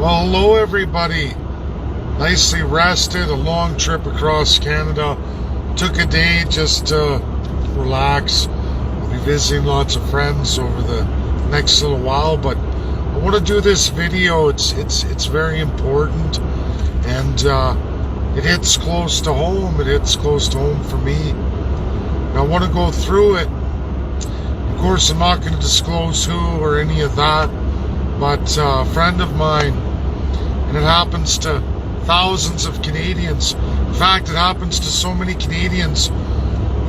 Well, hello everybody. Nicely rested, a long trip across Canada. Took a day just to relax. I'll be visiting lots of friends over the next little while, but I want to do this video. It's very important, and it hits close to home. It hits close to home for me. And I want to go through it. Of course, I'm not going to disclose who or any of that, but a friend of mine, and it happens to thousands of Canadians. In fact, it happens to so many Canadians.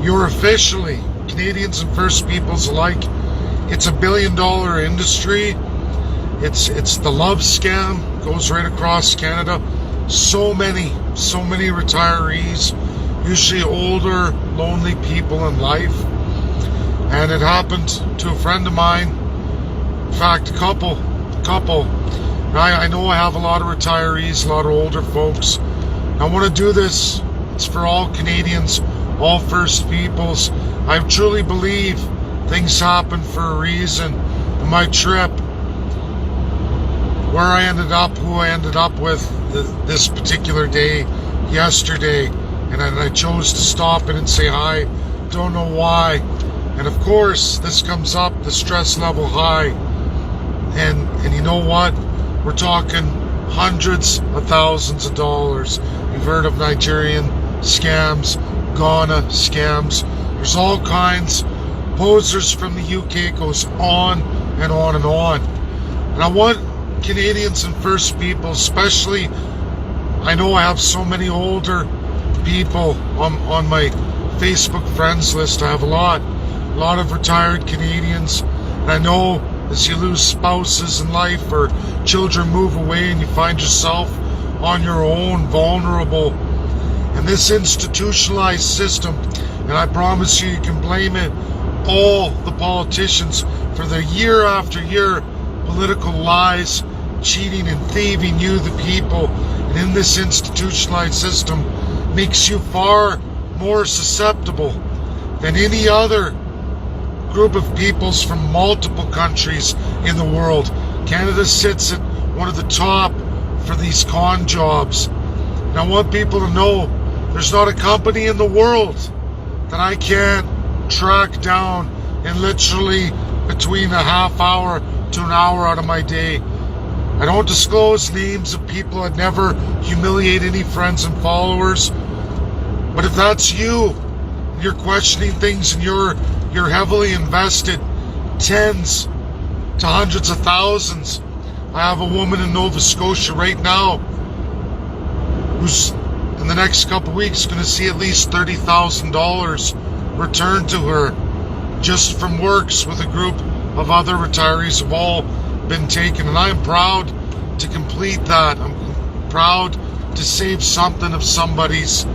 You're officially, Canadians and First Peoples alike, it's a $1 billion industry. It's the love scam, goes right across Canada. So many retirees, usually older, lonely people in life. And it happened to a friend of mine. In fact, a couple. I know I have a lot of retirees, a lot of older folks. I want to do this. It's for all Canadians, all First Peoples. I truly believe things happen for a reason. And my trip, where I ended up, who I ended up with this particular day, yesterday, and I chose to stop in and say hi. Don't know why. And of course, this comes up, the stress level high. And you know what? We're talking hundreds of thousands of dollars. You've heard of Nigerian scams, Ghana scams. There's all kinds. Posers from the UK. It goes on and on and on. And I want Canadians and First People, especially, I know I have so many older people on my Facebook friends list. I have a lot of retired Canadians. And I know as you lose spouses in life or children move away and you find yourself on your own, vulnerable, and this institutionalized system, and I promise you can blame it all the politicians for their year after year political lies, cheating and thieving you, the people, and in this institutionalized system makes you far more susceptible than any other group of peoples from multiple countries in the world. Canada sits at one of the top for these con jobs. And I want people to know there's not a company in the world that I can't track down in literally between a half hour to an hour out of my day. I don't disclose names of people. I'd never humiliate any friends and followers. But if that's you, you're questioning things and you're heavily invested, tens to hundreds of thousands. I have a woman in Nova Scotia right now who's in the next couple weeks going to see at least $30,000 returned to her just from works with a group of other retirees who've all been taken. And I'm proud to complete that. I'm proud to save something of somebody's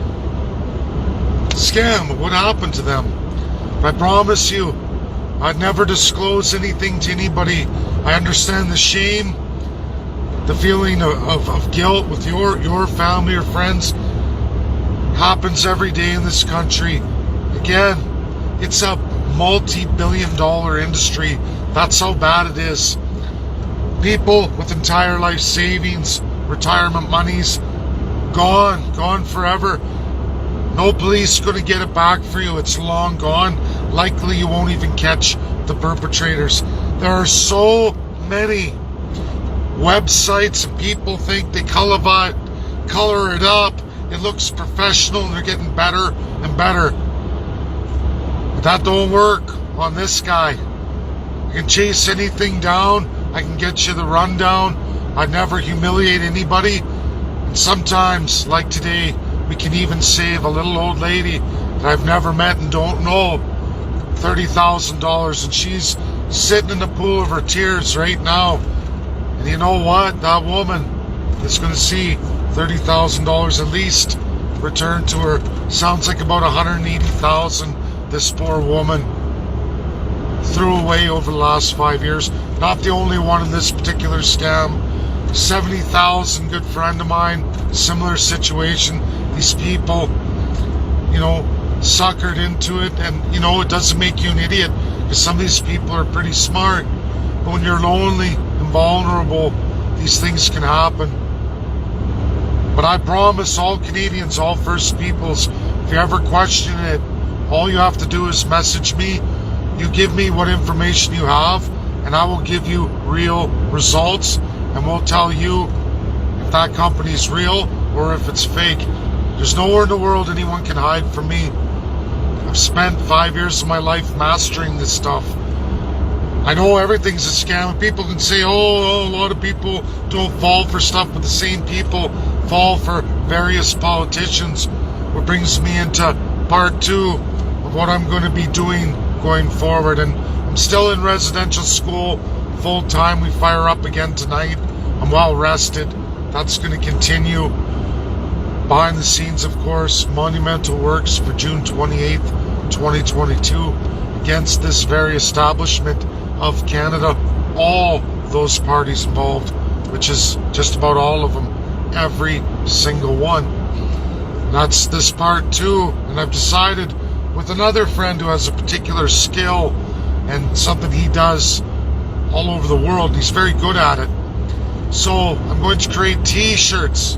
scam. What happened to them? But I promise you, I'd never disclose anything to anybody. I understand the shame, the feeling of guilt with your family or friends. Happens every day in this country. Again, it's a multi-billion-dollar industry. That's how bad it is. People with entire life savings, retirement monies, gone forever. No police going to get it back for you. It's long gone. Likely you won't even catch the perpetrators. There are so many websites and people think they color it up. It looks professional and they're getting better and better. But that don't work on this guy. I can chase anything down. I can get you the rundown. I'd never humiliate anybody. And sometimes, like today, we can even save a little old lady that I've never met and don't know $30,000, and she's sitting in the pool of her tears right now. And you know what? That woman is going to see $30,000 at least returned to her. Sounds like about $180,000 this poor woman threw away over the last 5 years. Not the only one in this particular scam. $70,000, good friend of mine, similar situation. These people, suckered into it, and it doesn't make you an idiot, because some of these people are pretty smart. But when you're lonely and vulnerable these things can happen. But I promise all Canadians, all First Peoples, if you ever question it, all you have to do is message me. You give me what information you have, and I will give you real results, and we'll tell you if that company's real or if it's fake. There's nowhere in the world anyone can hide from me. I've spent 5 years of my life mastering this stuff. I know everything's a scam. People can say, oh, a lot of people don't fall for stuff, but the same people fall for various politicians. What brings me into part 2 of what I'm going to be doing going forward. And I'm still in residential school full time. We fire up again tonight. I'm well rested. That's going to continue. Behind the scenes, of course, monumental works for June 28th, 2022 against this very establishment of Canada. All those parties involved, which is just about all of them, every single one. And that's this part 2, and I've decided with another friend who has a particular skill and something he does all over the world. He's very good at it. So I'm going to create t-shirts.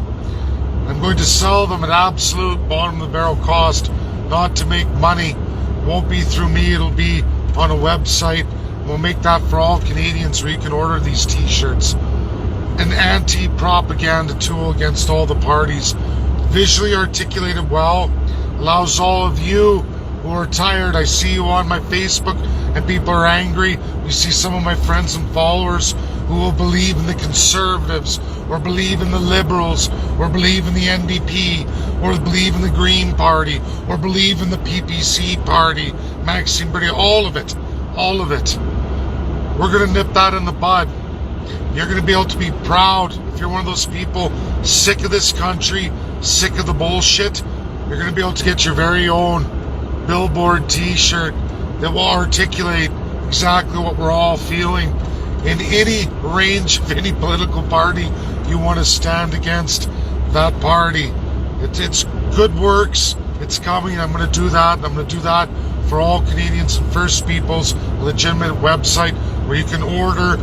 I'm going to sell them at absolute bottom of the barrel cost, not to make money. It won't be through me, it'll be on a website. We'll make that for all Canadians where you can order these t-shirts. An anti-propaganda tool against all the parties. Visually articulated well, allows all of you who are tired. I see you on my Facebook and people are angry. You see some of my friends and followers who will believe in the Conservatives, or believe in the Liberals, or believe in the NDP, or believe in the Green Party, or believe in the PPC Party, Maxime Bernier, all of it. We're going to nip that in the bud. You're going to be able to be proud. If you're one of those people sick of this country, sick of the bullshit, you're going to be able to get your very own billboard t-shirt that will articulate exactly what we're all feeling in any range of any political party you want to stand against that party. It's good works. It's coming. I'm going to do that. I'm going to do that for all Canadians and First Peoples, a legitimate website where you can order.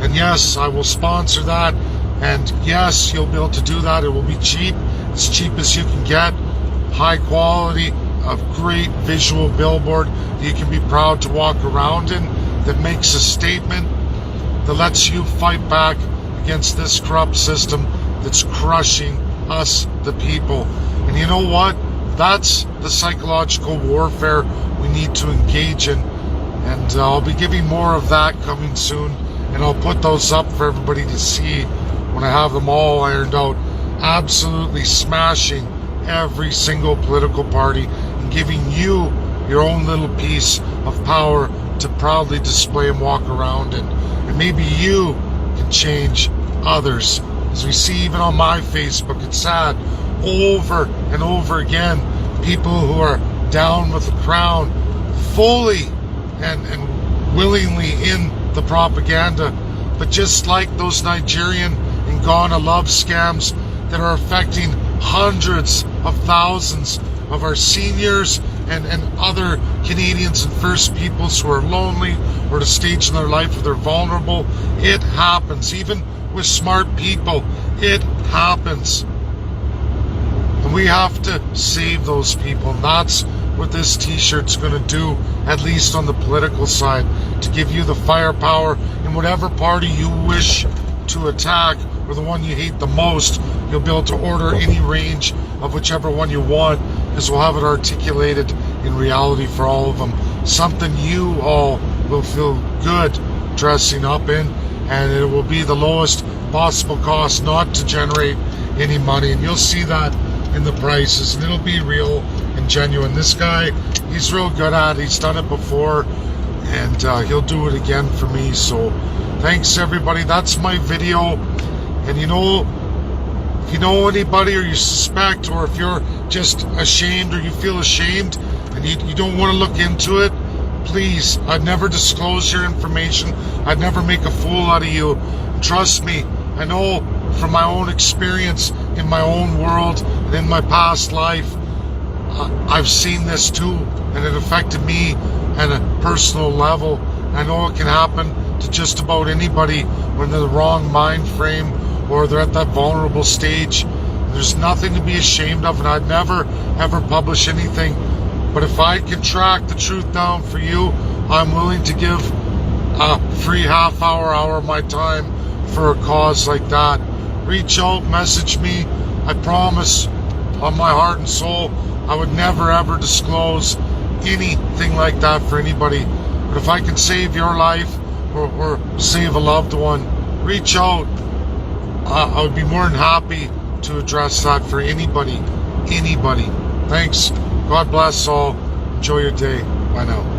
And yes, I will sponsor that. And yes, you'll be able to do that. It will be cheap, as cheap as you can get. High quality, a great visual billboard that you can be proud to walk around in, that makes a statement, that lets you fight back against this corrupt system that's crushing us, the people. And you know what? That's the psychological warfare we need to engage in. And I'll be giving more of that coming soon. And I'll put those up for everybody to see when I have them all ironed out. Absolutely smashing every single political party and giving you your own little piece of power to proudly display and walk around in. And maybe you can change others. As we see even on my Facebook, it's sad, over and over again, people who are down with the crown, fully and willingly in the propaganda, but just like those Nigerian and Ghana love scams that are affecting hundreds of thousands of our seniors and other Canadians and First Peoples who are lonely or at a stage in their life where they're vulnerable. It happens, even with smart people. It happens. And we have to save those people. And that's what this t-shirt's going to do, at least on the political side, to give you the firepower in whatever party you wish to attack, or the one you hate the most. You'll be able to order any range of whichever one you want, because we'll have it articulated in reality for all of them. Something you all will feel good dressing up in, and it will be the lowest possible cost, not to generate any money. And you'll see that in the prices, and it'll be real and genuine. This guy, he's real good at it. He's done it before, and he'll do it again for me. So thanks everybody. That's my video. And you know, if you know anybody, or you suspect, or if you're just ashamed, or you feel ashamed and you don't want to look into it, please, I'd never disclose your information. I'd never make a fool out of you. Trust me, I know from my own experience in my own world and in my past life, I've seen this too, and it affected me at a personal level. I know it can happen to just about anybody when they're the wrong mind frame or they're at that vulnerable stage. There's nothing to be ashamed of, and I'd never ever publish anything. But if I can track the truth down for you, I'm willing to give a free hour of my time for a cause like that. Reach out, message me. I promise on my heart and soul I would never ever disclose anything like that for anybody. But if I can save your life or save a loved one, reach out. I would be more than happy to address that for anybody. Thanks. God bless all. Enjoy your day. Bye now.